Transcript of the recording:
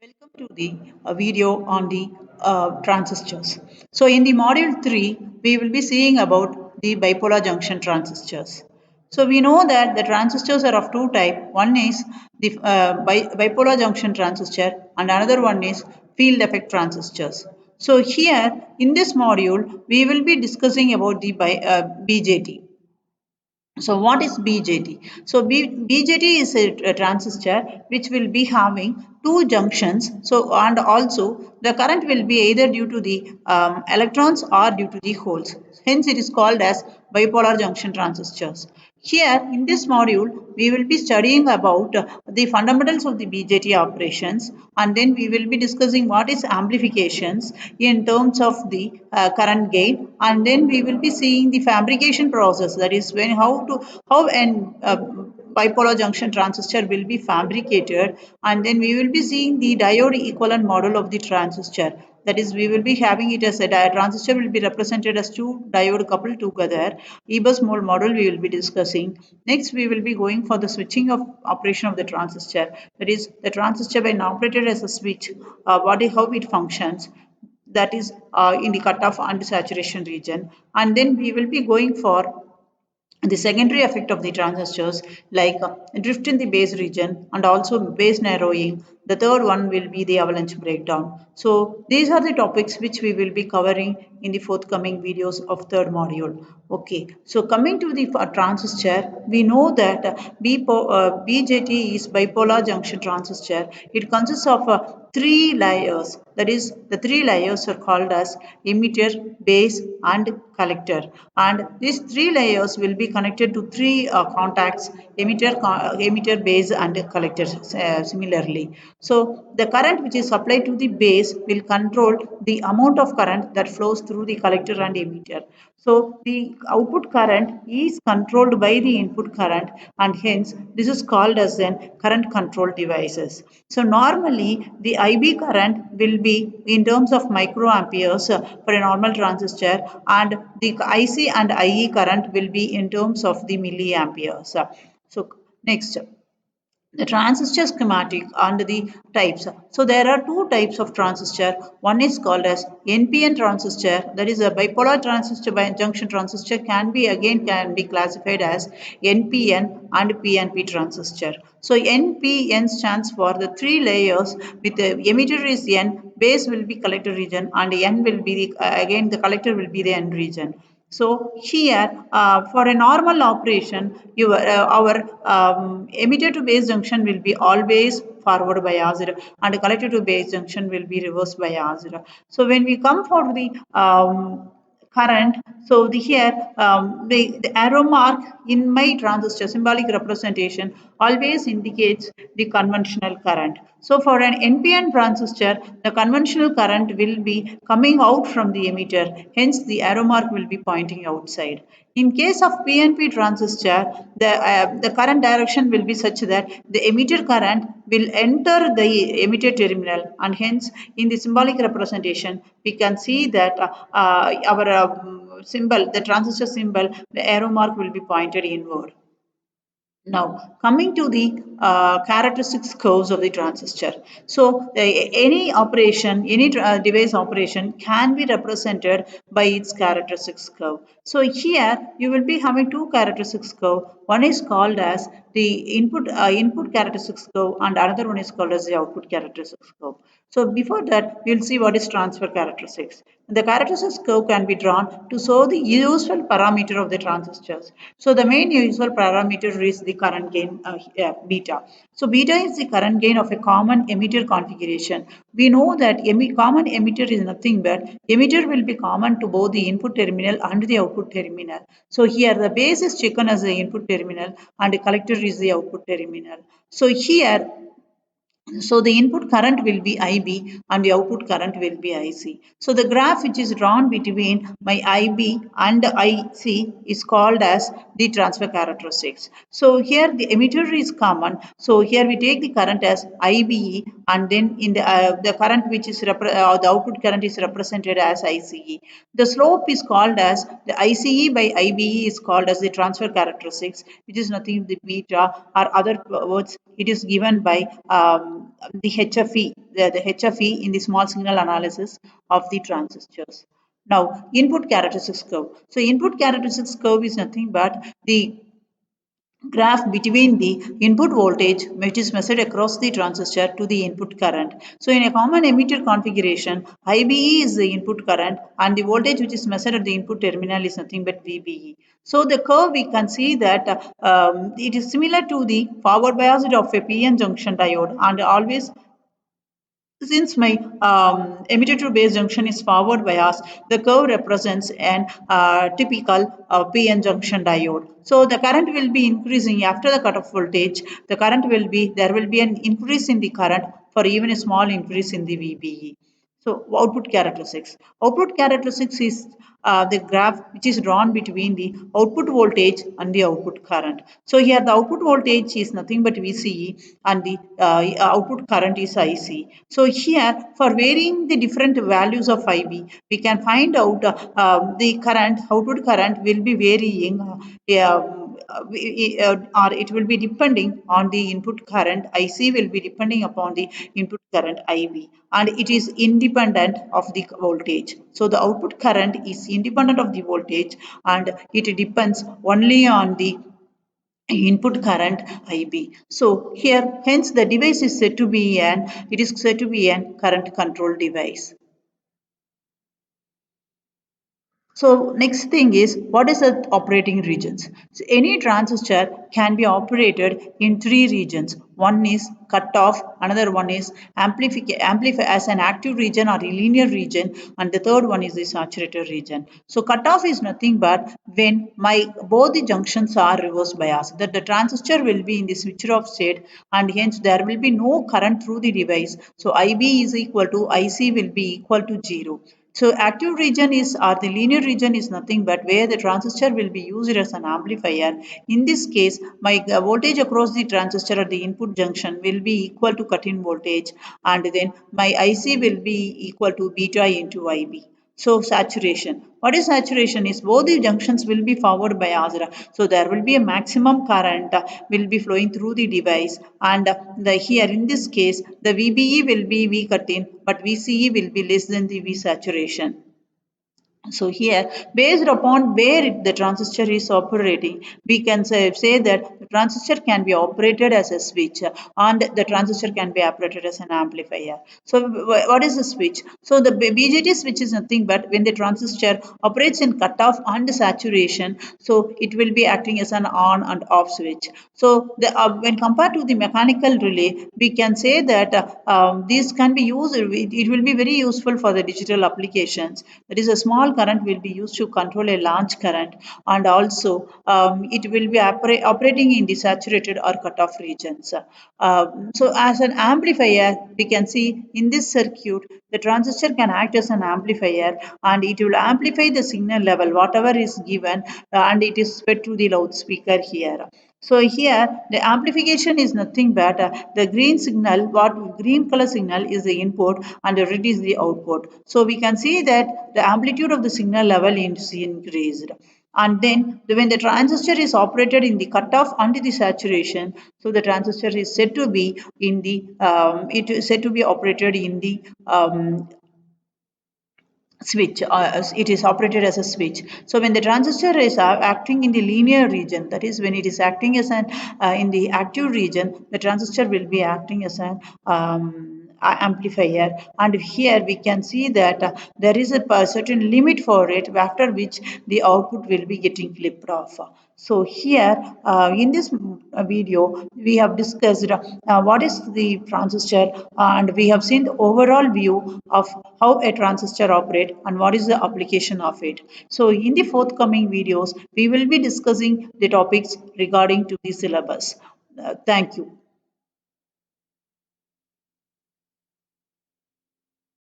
Welcome to the video on the transistors. So in the module 3, we will be seeing about the bipolar junction transistors. So we know that the transistors are of two types. One is the bipolar junction transistor and another one is field effect transistors. So here in this module, we will be discussing about the BJT. So what is BJT? So BJT is a transistor which will be having two junctions. So and also the current will be either due to the electrons or due to the holes. Hence it is called as bipolar junction transistors. Here in this module we will be studying about the fundamentals of the BJT operations, and then we will be discussing what is amplifications in terms of the current gain, and then we will be seeing the fabrication process, that is when how an bipolar junction transistor will be fabricated, and then we will be seeing the diode equivalent model of the transistor. That is, we will be having it as a transistor will be represented as two diode coupled together. Ebers mode model we will be discussing. Next, we will be going for the switching of operation of the transistor. That is, the transistor when operated as a switch, how it functions. That is in the cutoff and saturation region. And then we will be going for the secondary effect of the transistors, like drift in the base region and also base narrowing. The third one will be the avalanche breakdown. So these are the topics which we will be covering in the forthcoming videos of third module. Okay, so coming to the transistor, we know that BJT is bipolar junction transistor. It consists of three layers. That is, the three layers are called as emitter, base and collector, and these three layers will be connected to three contacts: emitter, base and collector. Similarly, so the current which is supplied to the base will control the amount of current that flows through the collector and emitter. So the output current is controlled by the input current, and hence this is called as an current control devices. So normally the IB current will be in terms of microamperes for a normal transistor, and the IC and IE current will be in terms of the milliamperes. So next, the transistor schematic and the types. So there are two types of transistor. One is called as NPN transistor, that is a bipolar transistor by junction transistor can be classified as NPN and PNP transistor. So NPN stands for the three layers, with the emitter is N, base will be collector region, and N will be again the collector will be the N region. So here, for a normal operation, our emitter to base junction will be always forward biased, and collector to base junction will be reverse biased. So when we come for the current, so the arrow mark in my transistor symbolic representation always indicates the conventional current. So for an NPN transistor, the conventional current will be coming out from the emitter, hence the arrow mark will be pointing outside. In case of PNP transistor, the current direction will be such that the emitter current will enter the emitter terminal, and hence in the symbolic representation we can see that our symbol, the transistor symbol, the arrow mark will be pointed inward. Now, coming to the characteristics curves of the transistor. So, any operation, any device operation can be represented by its characteristics curve. So, here you will be having two characteristics curve. One is called as the input characteristics curve, and another one is called as the output characteristics curve. So, before that, we will see what is transfer characteristics. The characteristics curve can be drawn to show the usual parameter of the transistors. So the main usual parameter is the current gain beta. So beta is the current gain of a common emitter configuration. We know that common emitter is nothing but emitter will be common to both the input terminal and the output terminal. So here the base is taken as the input terminal and the collector is the output terminal. So here, so the input current will be IB and the output current will be IC. So the graph which is drawn between my IB and IC is called as the transfer characteristics. So here the emitter is common. So here we take the current as IBE, and then in the current which is the output current is represented as ICE. The slope is called as the ICE by IBE is called as the transfer characteristics, which is nothing the beta, or other words it is given by the HFE, the HFE in the small signal analysis of the transistors. Now, input characteristics curve. So, input characteristics curve is nothing but the graph between the input voltage which is measured across the transistor to the input current. So in a common emitter configuration, IBE is the input current and the voltage which is measured at the input terminal is nothing but VBE. So the curve we can see that it is similar to the forward bias of a PN junction diode, and always since my emitter to base junction is forward bias, the curve represents an typical PN junction diode. So the current will be increasing after the cutoff voltage. There will be an increase in the current for even a small increase in the VBE. So output characteristics. Output characteristics is the graph which is drawn between the output voltage and the output current. So here the output voltage is nothing but VCE and the output current is IC. So here for varying the different values of IB, we can find out the current, output current will be varying or it will be depending on the input current. IC will be depending upon the input current IB, and it is independent of the voltage. So the output current is independent of the voltage and it depends only on the input current IB. So here hence the device is said to be an current control device. So next thing is, what is the operating regions? So any transistor can be operated in three regions. One is cutoff, another one is amplify as an active region or a linear region, and the third one is the saturated region. So cutoff is nothing but when both the junctions are reverse biased, that the transistor will be in the switcher off state and hence there will be no current through the device. So IB is equal to IC will be equal to 0. So active region is, or the linear region is nothing but where the transistor will be used as an amplifier. In this case, my voltage across the transistor at the input junction will be equal to cut-in voltage, and then my IC will be equal to beta into IB. So saturation. What is saturation is both the junctions will be forward biased. So there will be a maximum current will be flowing through the device, and here in this case the VBE will be V cut in but VCE will be less than the V saturation. So here, based upon where the transistor is operating, we can say that the transistor can be operated as a switch and the transistor can be operated as an amplifier. So what is the switch? So the BJT switch is nothing but when the transistor operates in cutoff and saturation, so it will be acting as an on and off switch. So when compared to the mechanical relay, we can say that these can be used, it will be very useful for the digital applications. That is, a small current will be used to control a large current, and also it will be operating in the saturated or cutoff regions. So as an amplifier, we can see in this circuit, the transistor can act as an amplifier and it will amplify the signal level, whatever is given, and it is fed to the loudspeaker here. So here the amplification is nothing but the green signal, what green color signal is the input and the red is the output. So we can see that the amplitude of the signal level is increased. And then when the transistor is operated in the cutoff and the saturation, so the transistor is said to be in the it is said to be operated in the switch. It is operated as a switch. So when the transistor is acting in the linear region, that is when it is acting as an in the active region, the transistor will be acting as an amplifier, and here we can see that there is a certain limit for it after which the output will be getting flipped off. So here in this video we have discussed what is the transistor, and we have seen the overall view of how a transistor operates and what is the application of it. So in the forthcoming videos we will be discussing the topics regarding to the syllabus. Thank you.